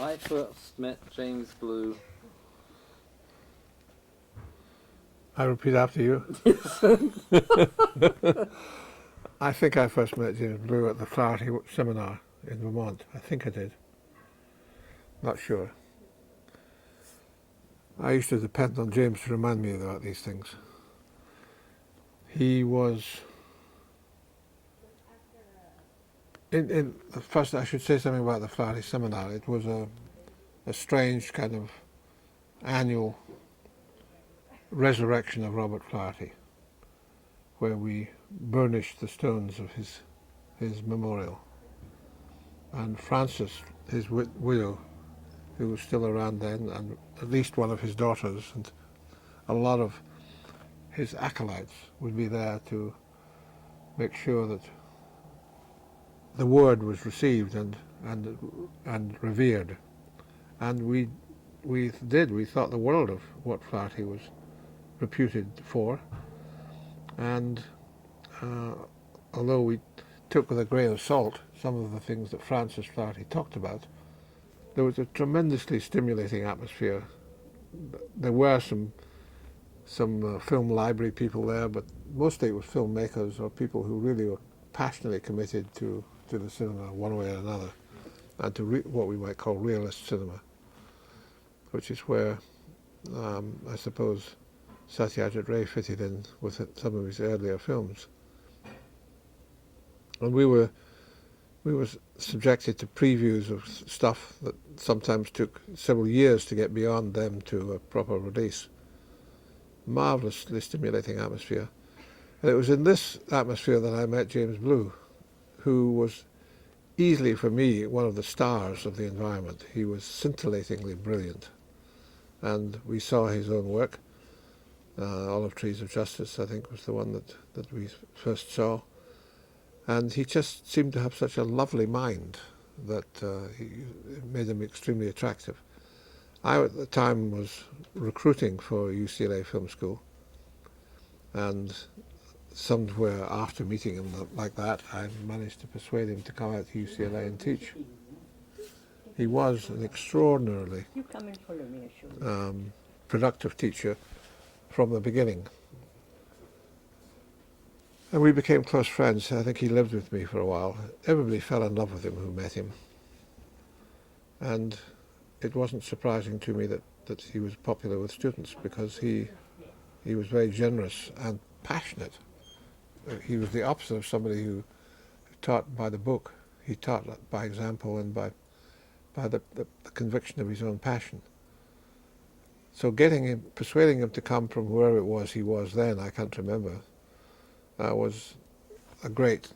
I first met James Blue. I repeat after you. I think I first met James Blue at the Flaherty seminar in Vermont. I think I did. Not sure. I used to depend on James to remind me about these things. He was... First, I should say something about the Flaherty seminar. It was a strange kind of annual resurrection of Robert Flaherty, where we burnished the stones of his memorial. And Frances, his widow, who was still around then, and at least one of his daughters, and a lot of his acolytes would be there to make sure that the word was received and revered. And we thought the world of what Flaherty was reputed for. And although we took with a grain of salt some of the things that Francis Flaherty talked about, there was a tremendously stimulating atmosphere. There were some film library people there, but mostly it was filmmakers or people who really were passionately committed to the cinema one way or another, and to what we might call realist cinema, which is where I suppose Satyajit Ray fitted in with some of his earlier films. And we were subjected to previews of stuff that sometimes took several years to get beyond them to a proper release. Marvellously stimulating atmosphere. And it was in this atmosphere that I met James Blue, who was easily for me one of the stars of the environment. He was scintillatingly brilliant. And we saw his own work. Olive Trees of Justice, I think, was the one that we first saw. And he just seemed to have such a lovely mind that it made him extremely attractive. I, at the time, was recruiting for UCLA Film School, and somewhere after meeting him like that, I managed to persuade him to come out to UCLA and teach. He was an extraordinarily productive teacher from the beginning. And we became close friends. I think he lived with me for a while. Everybody fell in love with him who met him. And it wasn't surprising to me that he was popular with students, because he was very generous and passionate. He was the opposite of somebody who taught by the book. He taught by example and by the conviction of his own passion. So persuading him to come from wherever it was he was then, I can't remember, was a great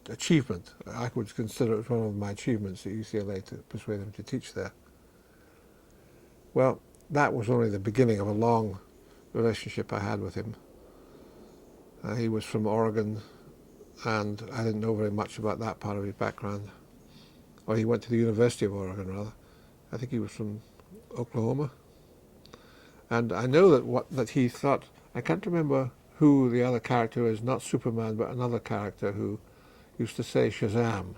achievement. I would consider it one of my achievements at UCLA to persuade him to teach there. Well, that was only the beginning of a long relationship I had with him. He was from Oregon, and I didn't know very much about that part of his background. Or he went to the University of Oregon, rather. I think he was from Oklahoma. And I know that he thought, I can't remember who the other character is, not Superman, but another character who used to say Shazam.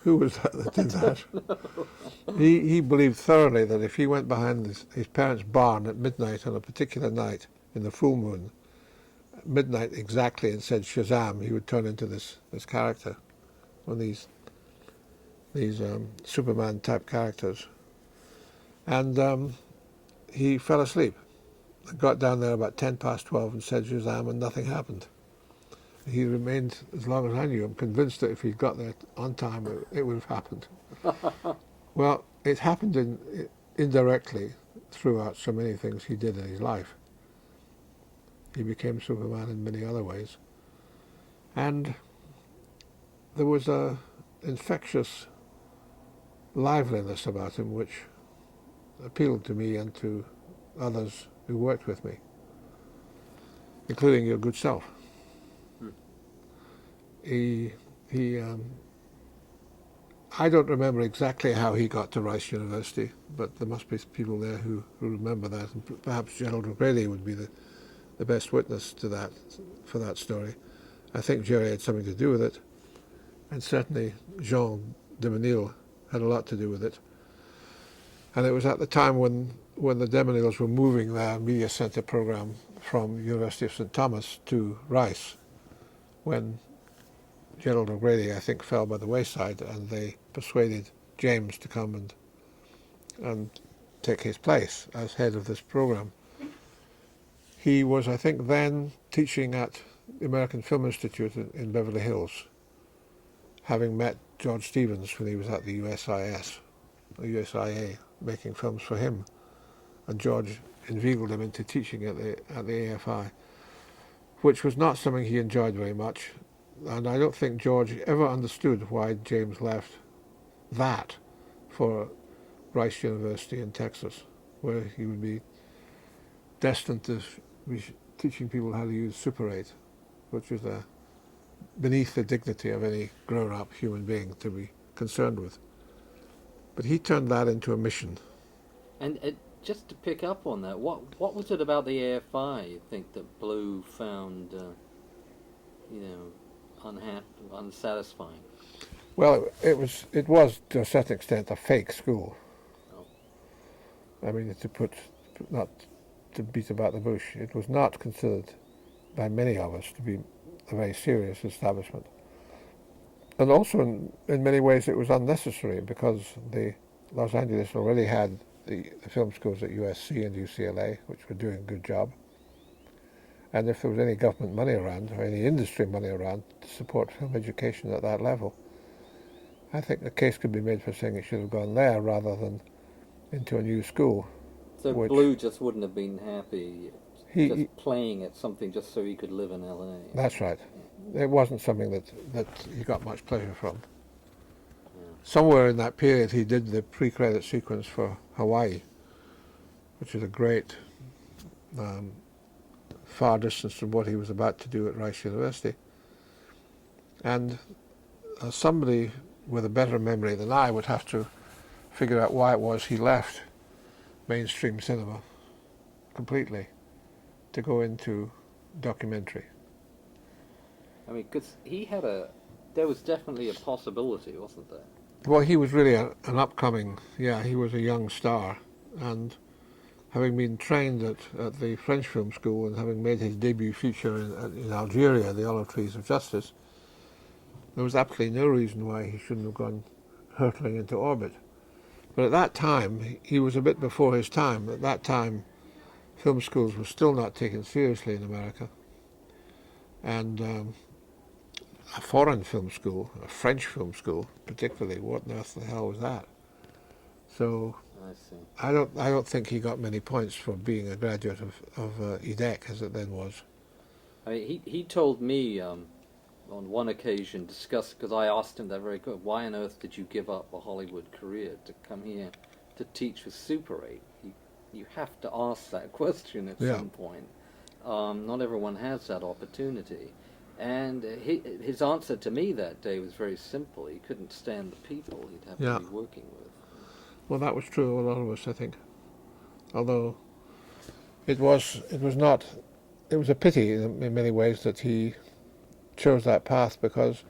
Who was that did that? He believed thoroughly that if he went behind his parents' barn at midnight on a particular night in the full moon, midnight exactly, and said Shazam, he would turn into this character, one of these Superman type characters. And he fell asleep. I got down there about 12 and said Shazam, and nothing happened. He remained, as long as I knew, I'm convinced that if he'd got there on time, it would have happened. Well, it happened indirectly throughout so many things he did in his life. He became Superman in many other ways. And there was a infectious liveliness about him which appealed to me and to others who worked with me, including your good self. I don't remember exactly how he got to Rice University, but there must be people there who remember that, and perhaps Gerald O'Grady would be the best witness to that, for that story. I think Jerry had something to do with it, and certainly Jean de Menil had a lot to do with it. And it was at the time when the de Menils were moving their media center program from University of St. Thomas to Rice, when Gerald O'Grady, I think, fell by the wayside, and they persuaded James to come and take his place as head of this program. He was, I think, then teaching at the American Film Institute in Beverly Hills, having met George Stevens when he was at the USIS, or USIA, making films for him. And George inveigled him into teaching at the AFI, which was not something he enjoyed very much. And I don't think George ever understood why James left that for Rice University in Texas, where he would be destined to be teaching people how to use Super 8, which was beneath the dignity of any grown-up human being to be concerned with. But he turned that into a mission. And just to pick up on that, what was it about the AFI you think that Blue found, unsatisfying? Well, it was to a certain extent a fake school. Oh. I mean, not to beat about the bush, it was not considered by many of us to be a very serious establishment. And also, in many ways, it was unnecessary because Los Angeles already had the film schools at USC and UCLA, which were doing a good job. And if there was any government money around, or any industry money around, to support film education at that level, I think the case could be made for saying it should have gone there rather than into a new school. So Blue just wouldn't have been happy just playing at something just so he could live in LA. That's right. It wasn't something that he got much pleasure from. Yeah. Somewhere in that period he did the pre-credit sequence for Hawaii, which is a great far distance from what he was about to do at Rice University. And somebody with a better memory than I would have to figure out why it was he left mainstream cinema completely to go into documentary. I mean, because there was definitely a possibility, wasn't there? Well, he was really an upcoming, he was a young star, and having been trained at the French Film School and having made his debut feature in Algeria, The Olive Trees of Justice, there was absolutely no reason why he shouldn't have gone hurtling into orbit. But at that time, he was a bit before his time. At that time, film schools were still not taken seriously in America. And a foreign film school, a French film school particularly, what on earth the hell was that? So I see. I don't think he got many points for being a graduate of EDEC, as it then was. I mean, he told me on one occasion, because I asked him that very good, why on earth did you give up a Hollywood career to come here to teach with Super 8? You have to ask that question at some point. Not everyone has that opportunity. And his answer to me that day was very simple. He couldn't stand the people he'd have to be working with. Well, that was true of a lot of us, I think. Although it was a pity in many ways that he chose that path, because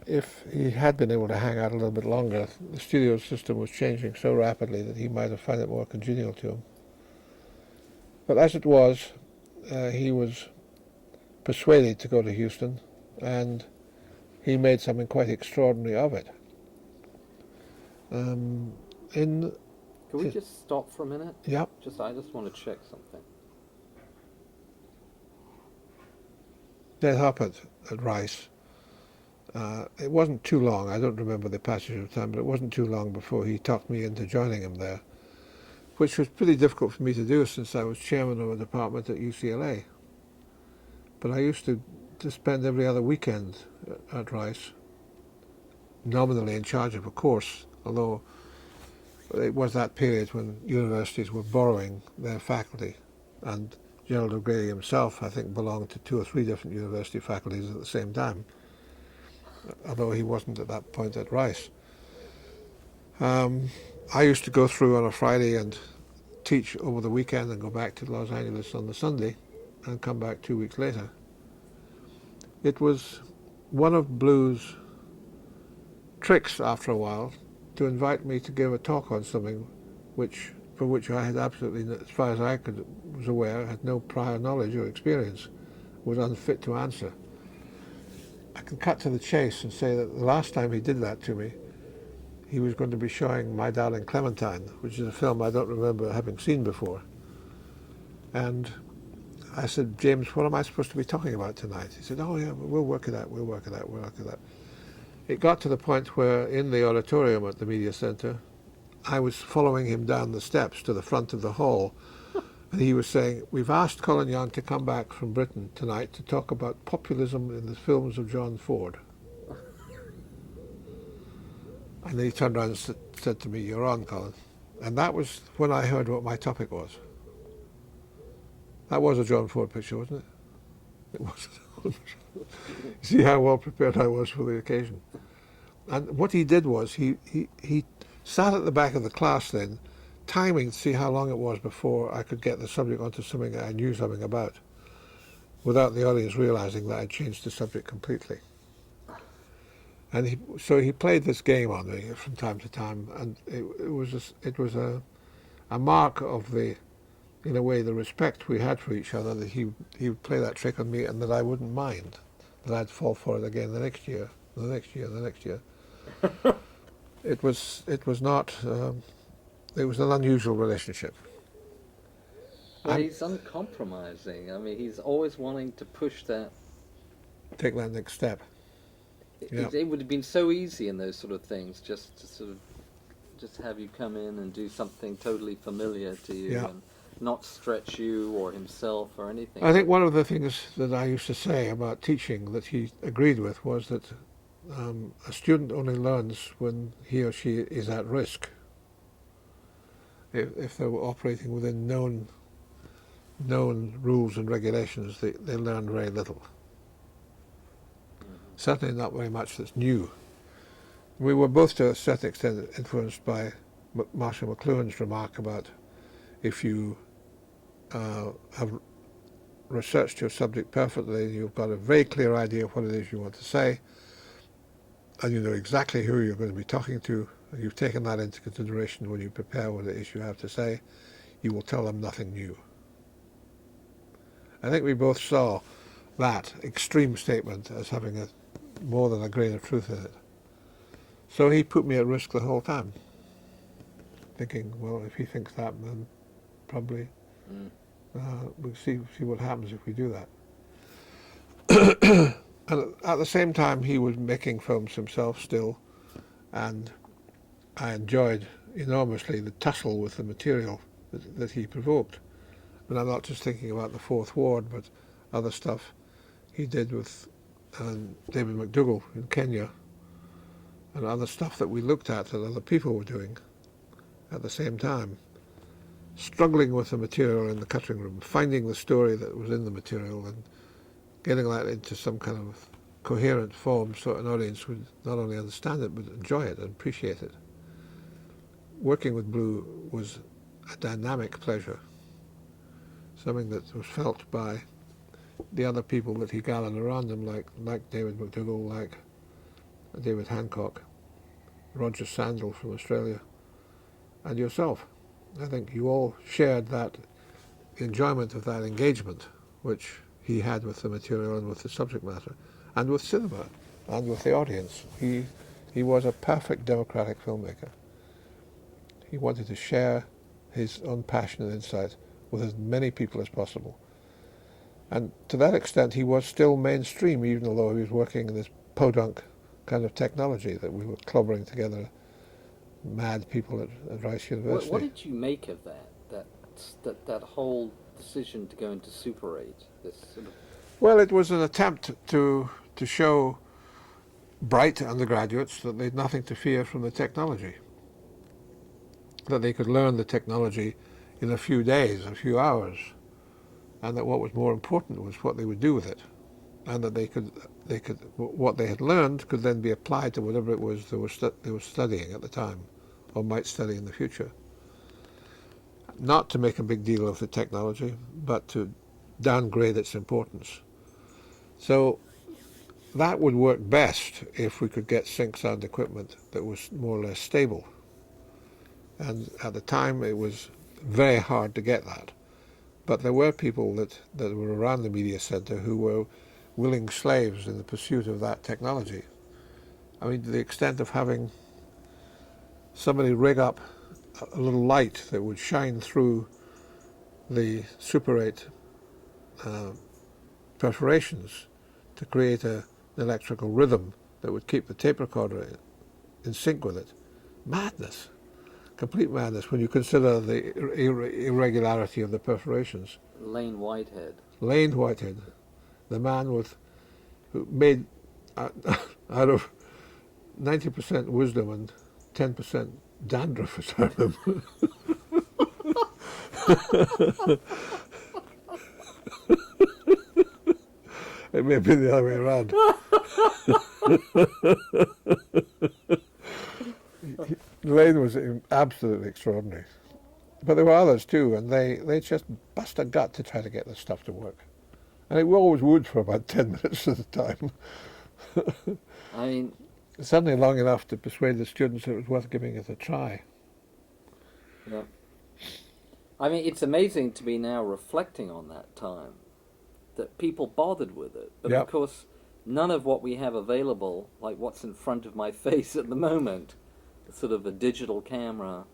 if he had been able to hang out a little bit longer, the studio system was changing so rapidly that he might have found it more congenial to him. But as it was, he was persuaded to go to Houston, and he made something quite extraordinary of it. Can we just stop for a minute? Yeah. I just want to check something. That happened at Rice. It wasn't too long. I don't remember the passage of time, but it wasn't too long before he talked me into joining him there, which was pretty difficult for me to do since I was chairman of a department at UCLA. But I used to spend every other weekend at Rice, nominally in charge of a course, although it was that period when universities were borrowing their faculty, and Gerald O'Grady himself, I think, belonged to 2 or 3 different university faculties at the same time, although he wasn't at that point at Rice. I used to go through on a Friday and teach over the weekend and go back to Los Angeles on the Sunday and come back 2 weeks later. It was one of Blue's tricks after a while to invite me to give a talk on something for which I had absolutely, as far as was aware, had no prior knowledge or experience, was unfit to answer. I can cut to the chase and say that the last time he did that to me, he was going to be showing My Darling Clementine, which is a film I don't remember having seen before. And I said, James, what am I supposed to be talking about tonight? He said, oh yeah, we'll work it out. It got to the point where in the auditorium at the media centre, I was following him down the steps to the front of the hall, and he was saying, we've asked Colin Young to come back from Britain tonight to talk about populism in the films of John Ford. And then he turned around and said to me, you're on, Colin. And that was when I heard what my topic was. That was a John Ford picture, wasn't it? It was. See how well prepared I was for the occasion. And what he did was he sat at the back of the class then, timing to see how long it was before I could get the subject onto something I knew something about, without the audience realizing that I'd changed the subject completely. And so he played this game on me from time to time, and it was a mark of the, in a way, the respect we had for each other, that he would play that trick on me and that I wouldn't mind, that I'd fall for it again the next year. It was not. It was an unusual relationship. But he's uncompromising. I mean, he's always wanting to push that. Take that next step. Yeah. It would have been so easy in those sort of things, just to sort of just have you come in and do something totally familiar to you, Yeah. and not stretch you or himself or anything. I think one of the things that I used to say about teaching that he agreed with was that a student only learns when he or she is at risk. If they're operating within known rules and regulations, they learn very little. Certainly not very much that's new. We were both to a certain extent influenced by Marshall McLuhan's remark about if you have researched your subject perfectly, you've got a very clear idea of what it is you want to say, and you know exactly who you're going to be talking to, and you've taken that into consideration when you prepare what it is you have to say, you will tell them nothing new. I think we both saw that extreme statement as having more than a grain of truth in it. So he put me at risk the whole time, thinking, well, if he thinks that, then probably we'll see what happens if we do that. And at the same time, he was making films himself still, and I enjoyed enormously the tussle with the material that he provoked. And I'm not just thinking about the Fourth Ward, but other stuff he did with David McDougall in Kenya, and other stuff that we looked at that other people were doing at the same time, struggling with the material in the cutting room, finding the story that was in the material and getting that into some kind of coherent form so an audience would not only understand it but enjoy it and appreciate it. Working with Blue was a dynamic pleasure, something that was felt by the other people that he gathered around him, like David McDougall, like David Hancock, Roger Sandell from Australia, and yourself. I think you all shared that enjoyment of that engagement which he had with the material and with the subject matter, and with cinema, and with the audience. He was a perfect democratic filmmaker. He wanted to share his own passion and insight with as many people as possible. And to that extent, he was still mainstream, even though he was working in this podunk kind of technology that we were clobbering together, mad people at Rice University. What did you make of that whole decision to go into Super 8? This sort of... Well, it was an attempt to show bright undergraduates that they'd nothing to fear from the technology, that they could learn the technology in a few days, a few hours, and that what was more important was what they would do with it, and that they could what they had learned could then be applied to whatever it was they were studying at the time, or might study in the future. Not to make a big deal of the technology, but to downgrade its importance. So that would work best if we could get sync sound equipment that was more or less stable. And at the time it was very hard to get that. But there were people that were around the media centre who were willing slaves in the pursuit of that technology. I mean, to the extent of having somebody rig up a little light that would shine through the Super 8 perforations to create an electrical rhythm that would keep the tape recorder in sync with it. Madness. Complete madness when you consider the irregularity of the perforations. Lane Whitehead. Lane Whitehead, the man who made out of 90% wisdom and 10% dandruff, as I remember. It may have been the other way around. Lane was absolutely extraordinary. But there were others too, and they just bust a gut to try to get this stuff to work. And it always would for about 10 minutes at a time. I mean, Certainly long enough to persuade the students that it was worth giving it a try. yeah. I mean, it's amazing to be now reflecting on that time, that people bothered with it. But Yep. of course, none of what we have available, like what's in front of my face at the moment, sort of a digital camera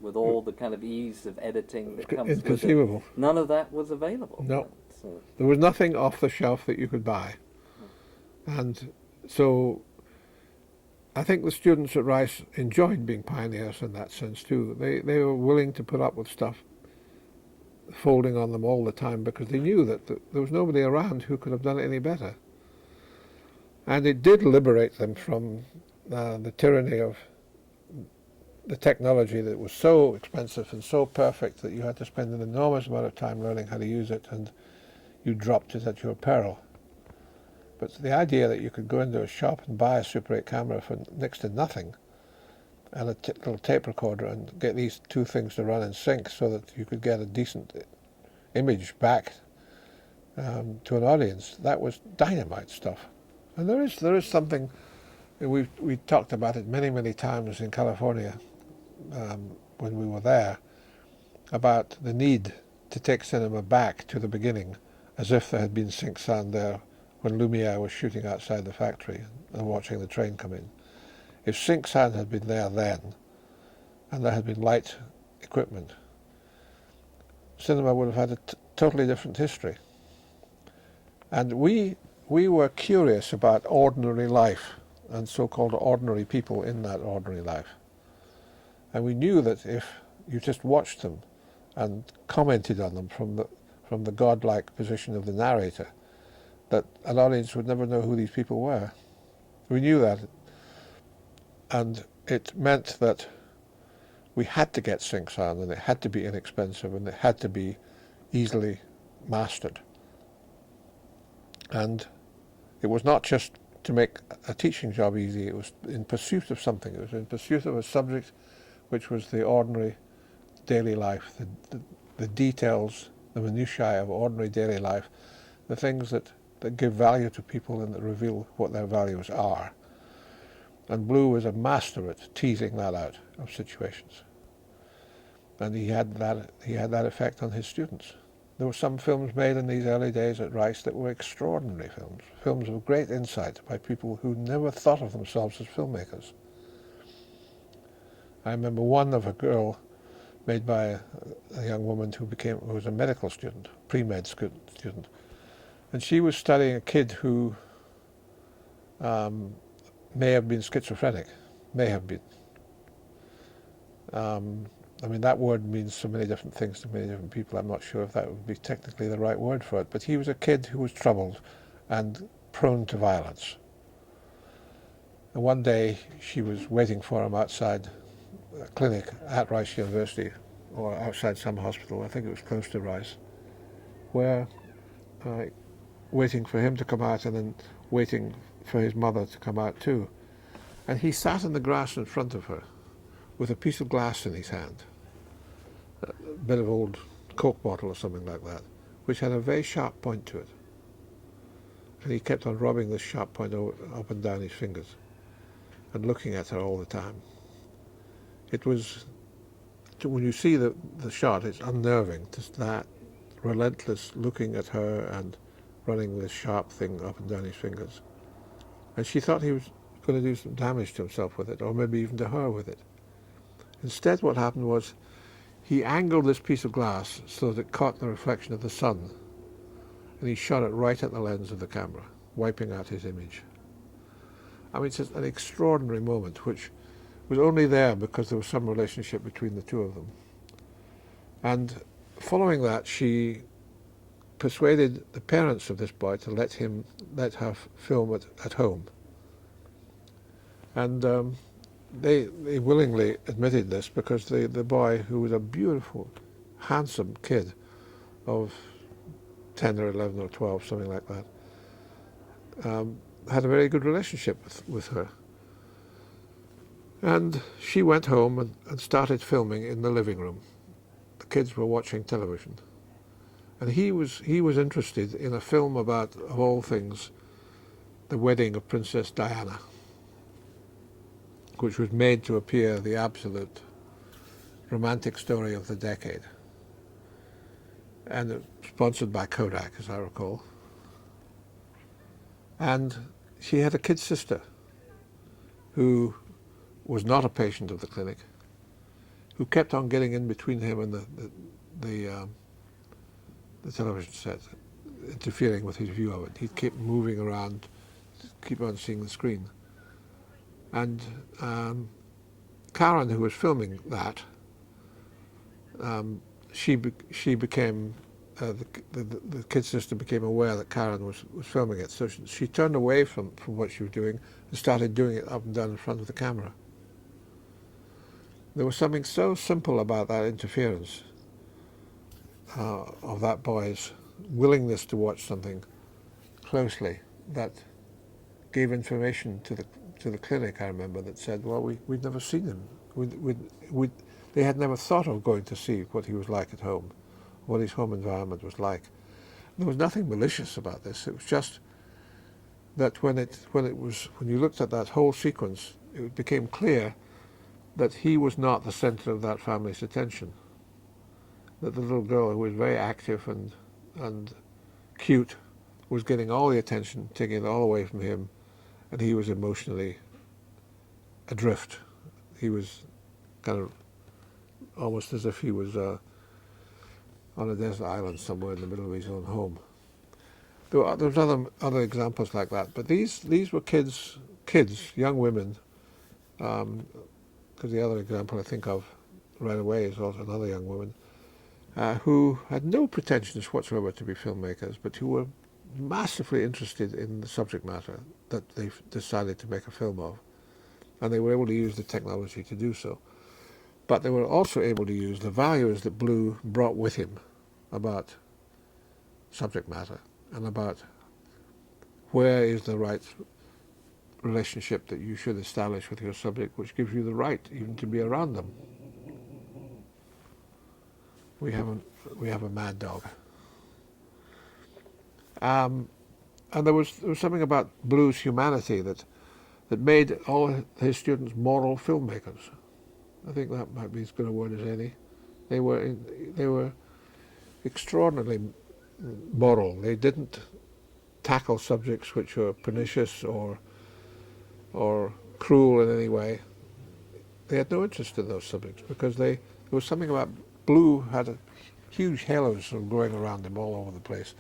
with all the kind of ease of editing that comes with it. Inconceivable. None of that was available. No. So, There was nothing off the shelf that you could buy. And so I think the students at Rice enjoyed being pioneers in that sense too. They were willing to put up with stuff folding on them all the time because they knew that there was nobody around who could have done it any better. And it did liberate them from the tyranny of the technology that was so expensive and so perfect that you had to spend an enormous amount of time learning how to use it, and you dropped it at your peril. But the idea that you could go into a shop and buy a Super 8 camera for next to nothing and a little tape recorder and get these two things to run in sync so that you could get a decent image back to an audience, that was dynamite stuff. And there is something, we talked about it many times in California when we were there, about the need to take cinema back to the beginning, as if there had been sync sound there when Lumiere was shooting outside the factory and watching the train come in. If sync sound had been there then, and there had been light equipment, cinema would have had a totally different history. And we were curious about ordinary life and so-called ordinary people in that ordinary life. And we knew that if you just watched them and commented on them from the godlike position of the narrator, that an audience would never know who these people were. We knew that. And it meant that we had to get sync sound, and it had to be inexpensive, and it had to be easily mastered. And it was not just to make a teaching job easy, it was in pursuit of something. It was in pursuit of a subject which was the ordinary daily life, the details, the minutiae of ordinary daily life, the things that give value to people and that reveal what their values are. And Blue was a master at teasing that out of situations. And he had that effect on his students. There were some films made in these early days at Rice that were extraordinary films, films of great insight by people who never thought of themselves as filmmakers. I remember one of a girl made by a young woman who was a medical student, pre-med student. And she was studying a kid who may have been schizophrenic, may have been. I mean, that word means so many different things to many different people. I'm not sure if that would be technically the right word for it, but he was a kid who was troubled and prone to violence. And one day she was waiting for him outside a clinic at Rice University, or outside some hospital, I think it was close to Rice, where waiting for him to come out and then waiting for his mother to come out too. And he sat in the grass in front of her with a piece of glass in his hand, a bit of old Coke bottle or something like that, which had a very sharp point to it. and he kept on rubbing this sharp point up and down his fingers and looking at her all the time. It was, when you see the shot, it's unnerving, just that relentless looking at her and running this sharp thing up and down his fingers. And she thought he was going to do some damage to himself with it, or maybe even to her with it. Instead, what happened was he angled this piece of glass so that it caught the reflection of the sun, and he shot it right at the lens of the camera, wiping out his image. I mean, it's just an extraordinary moment, which was only there because there was some relationship between the two of them. And following that, she persuaded the parents of this boy to let her film it at home. And they willingly admitted this because the boy, who was a beautiful, handsome kid of 10 or 11 or 12, something like that, had a very good relationship with her. And she went home and started filming in the living room. The kids were watching television. And he was interested in a film about, of all things, the wedding of Princess Diana, which was made to appear the absolute romantic story of the decade. And it was sponsored by Kodak, as I recall. And she had a kid sister who was not a patient of the clinic, who kept on getting in between him and the television set, interfering with his view of it. He'd keep moving around, keep on seeing the screen. And Karen, who was filming that, she became, the kid sister became aware that Karen was filming it. So she turned away from what she was doing and started doing it up and down in front of the camera. There was something so simple about that interference of that boy's willingness to watch something closely that gave information to the clinic, I remember, that said, well, we'd never seen him. They had never thought of going to see what he was like at home, what his home environment was like. There was nothing malicious about this. It was just that when you looked at that whole sequence, it became clear that he was not the center of that family's attention. That the little girl, who was very active and cute, was getting all the attention, taking it all away from him, and he was emotionally adrift. He was kind of almost as if he was on a desert island somewhere in the middle of his own home. There was other examples like that, but these were kids, young women, because the other example I think of right away is also another young woman, who had no pretensions whatsoever to be filmmakers, but who were massively interested in the subject matter that they decided to make a film of. And they were able to use the technology to do so. But they were also able to use the values that Blue brought with him about subject matter and about where is the right relationship that you should establish with your subject, which gives you the right even to be around them. We have a mad dog. And there was something about Blue's humanity that made all his students moral filmmakers. I think that might be as good a word as any. They were extraordinarily moral. They didn't tackle subjects which were pernicious or cruel in any way. They had no interest in those subjects because there was something about Blue had a huge halos sort of growing around him all over the place.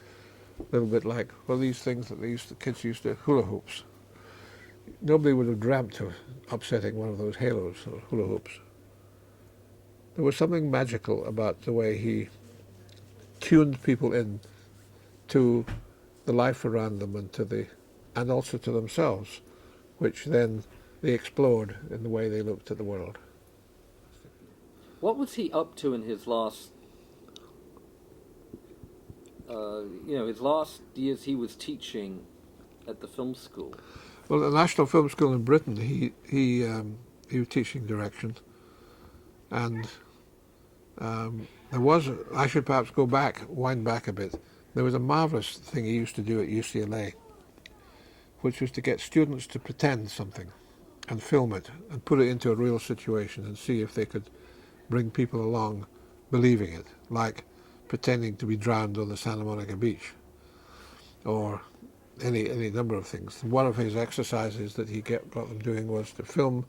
A little bit like, well, these things that the kids used to, hula hoops. Nobody would have dreamt of upsetting one of those halos or hula hoops. There was something magical about the way he tuned people in to the life around them and also to themselves, which then they explored in the way they looked at the world. What was he up to in his last, his last years he was teaching at the film school? Well, at the National Film School in Britain, he was teaching direction, and I should perhaps wind back a bit. There was a marvelous thing he used to do at UCLA, which was to get students to pretend something and film it and put it into a real situation and see if they could bring people along believing it, like pretending to be drowned on the Santa Monica beach, or any number of things. One of his exercises that he got them doing was to film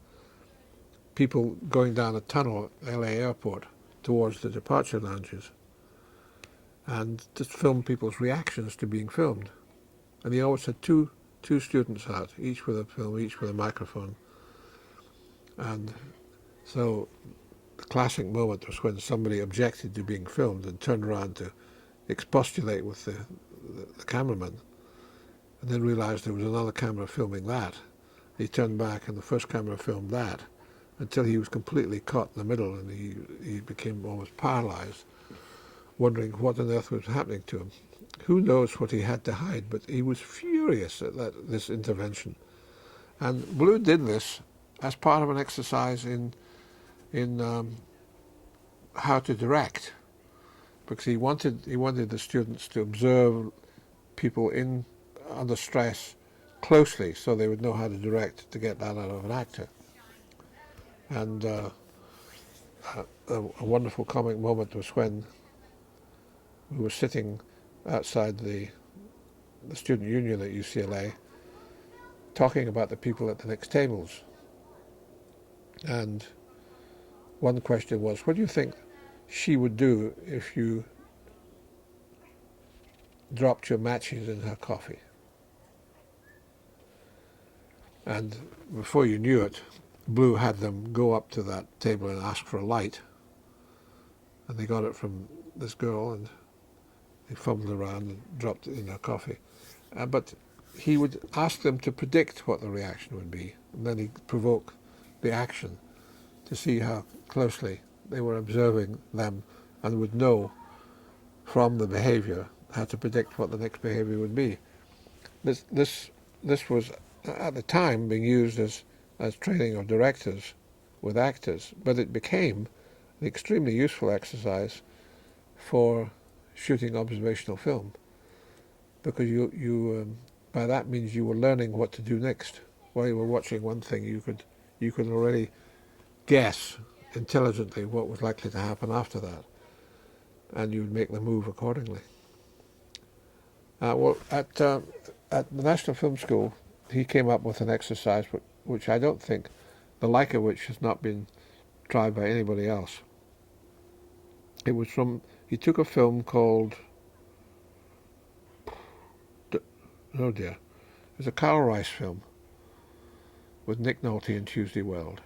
people going down a tunnel at LA airport towards the departure lounges, and just film people's reactions to being filmed. And he always had two students out, each with a film, each with a microphone. And so the classic moment was when somebody objected to being filmed and turned around to expostulate with the cameraman, and then realized there was another camera filming that. He turned back and the first camera filmed that, until he was completely caught in the middle, and he became almost paralyzed, wondering what on earth was happening to him. Who knows what he had to hide, but he was furious at this intervention. And Blue did this as part of an exercise in how to direct, because he wanted the students to observe people under stress closely, so they would know how to direct to get that out of an actor. And a wonderful comic moment was when we were sitting outside the student union at UCLA talking about the people at the next tables. And one question was, what do you think she would do if you dropped your matches in her coffee? And before you knew it, Blue had them go up to that table and ask for a light. And they got it from this girl, and they fumbled around and dropped it in her coffee. But he would ask them to predict what the reaction would be, and then he'd provoke the action to see how closely they were observing them and would know from the behavior how to predict what the next behavior would be. This was at the time being used as training of directors with actors, but it became an extremely useful exercise for shooting observational film, because you by that means you were learning what to do next. While you were watching one thing, you could already guess intelligently what was likely to happen after that, and you would make the move accordingly. Well, at the National Film School, he came up with an exercise which I don't think, the like of which has not been tried by anybody else. It was he took a film called, oh dear, it was a Carl Rice film with Nick Nolte and Tuesday Weld,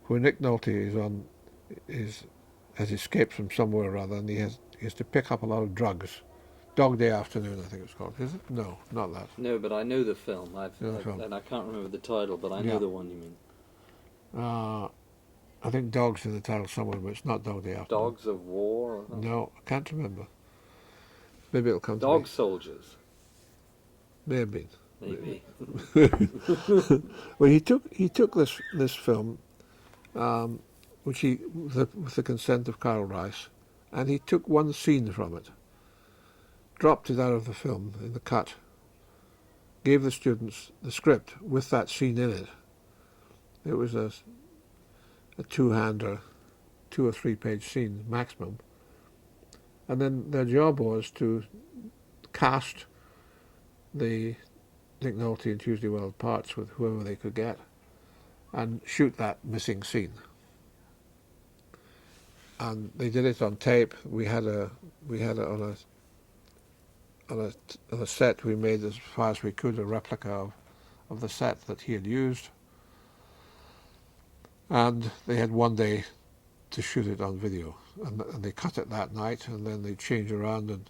where Nick Nolte has escaped from somewhere or other, and he has to pick up a lot of drugs. Dog Day Afternoon, I think it's called. Is it? No, not that. No, but I know the film. Film. And I can't remember the title, but I know the one you mean. I think Dog's in the title somewhere, but it's not Dog Day Afternoon. Dogs of War? Or no, I can't remember. Maybe it'll come to me. Dog Soldiers. May have been. Maybe. Well, he took this film, which with the consent of Carl Rice, and he took one scene from it, dropped it out of the film in the cut, gave the students the script with that scene in it. It was a two-hander, 2 or 3 page scene maximum, and then their job was to cast the Nick Nolte and Tuesday Weld parts with whoever they could get, and shoot that missing scene. And they did it on tape. We had it on a set. We made, as far as we could, a replica of the set that he had used, and they had one day to shoot it on video, and they cut it that night, and then they change around, and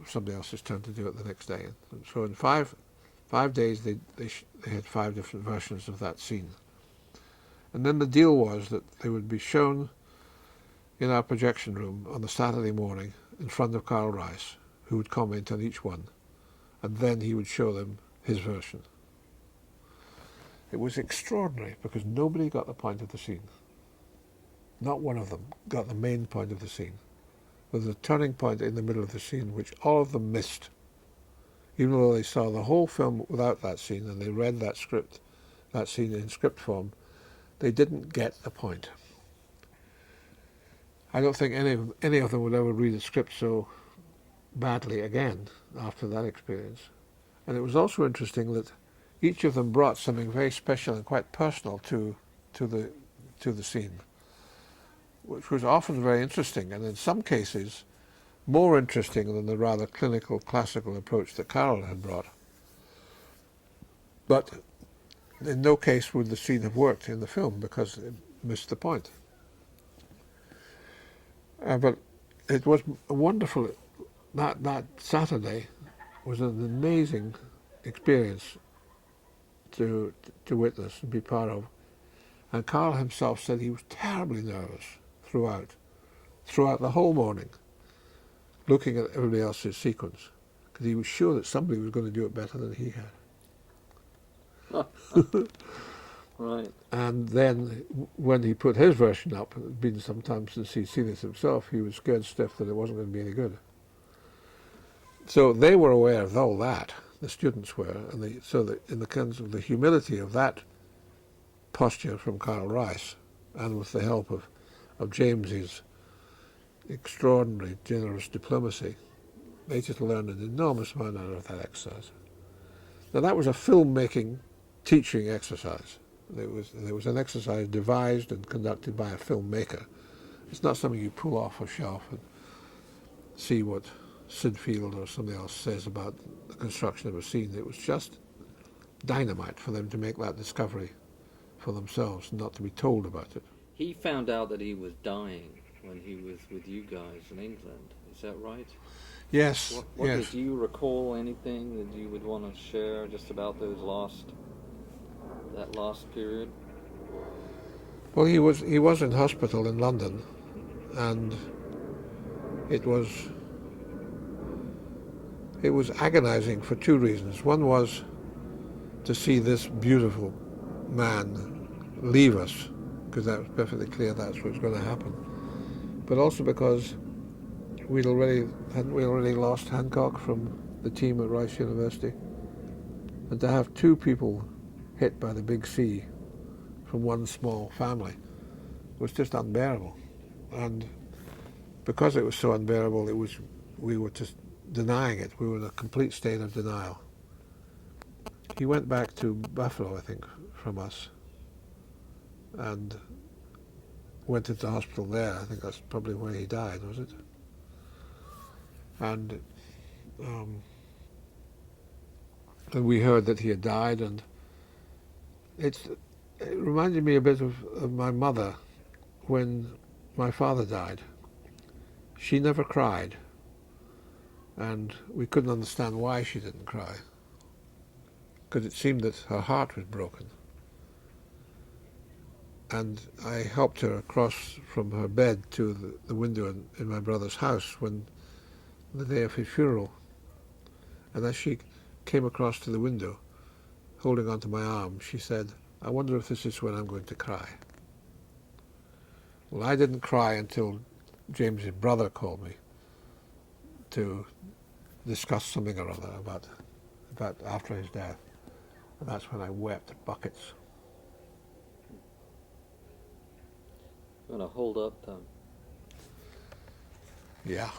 somebody else's turn to do it the next day. And so in five days they had 5 different versions of that scene. And then the deal was that they would be shown in our projection room on the Saturday morning in front of Carl Rice, who would comment on each one, and then he would show them his version. It was extraordinary, because nobody got the point of the scene. Not one of them got the main point of the scene. There was a turning point in the middle of the scene which all of them missed. even though they saw the whole film without that scene and they read that script, that scene in script form, they didn't get the point. I don't think any of them would ever read a script so badly again after that experience. And it was also interesting that each of them brought something very special and quite personal to the to the scene, which was often very interesting, and in some cases more interesting than the rather clinical classical approach that Carol had brought. But in no case would the scene have worked in the film because it missed the point. But it was wonderful. That Saturday was an amazing experience to witness and be part of. And Carl himself said he was terribly nervous throughout the whole morning, looking at everybody else's sequence, because he was sure that somebody was going to do it better than he had. Right. And then when he put his version up, it had been some time since he'd seen it himself, he was scared stiff that it wasn't going to be any good. So they were aware of all that, the students were, and so that in the kinds of the humility of that posture from Carl Rice, and with the help of James's extraordinary, generous diplomacy, they just learned an enormous amount out of that exercise. Now that was a filmmaking teaching exercise. There was an exercise devised and conducted by a filmmaker. It's not something you pull off a shelf and see what Sid Field or somebody else says about the construction of a scene. It was just dynamite for them to make that discovery for themselves, not to be told about it. He found out that he was dying when he was with you guys in England. Is that right? Yes, yes. Do you recall anything that you would want to share just about that last period? Well, he was in hospital in London, and it was agonizing for two reasons. One was to see this beautiful man leave us, because that was perfectly clear that's what was going to happen. But also because hadn't we already lost Hancock from the team at Rice University? And to have two people hit by the big sea from one small family was just unbearable. And because it was so unbearable, we were just denying it. We were in a complete state of denial. He went back to Buffalo, I think, from us, and went into hospital there. I think that's probably where he died, was it? And we heard that he had died, and it reminded me a bit of my mother when my father died. She never cried, and we couldn't understand why she didn't cry, because it seemed that her heart was broken. And I helped her across from her bed to the window in my brother's house when the day of his funeral. And as she came across to the window, holding onto my arm, she said, "I wonder if this is when I'm going to cry." Well, I didn't cry until James's brother called me to discuss something or other about after his death. And that's when I wept buckets. I'm going to hold up Yeah.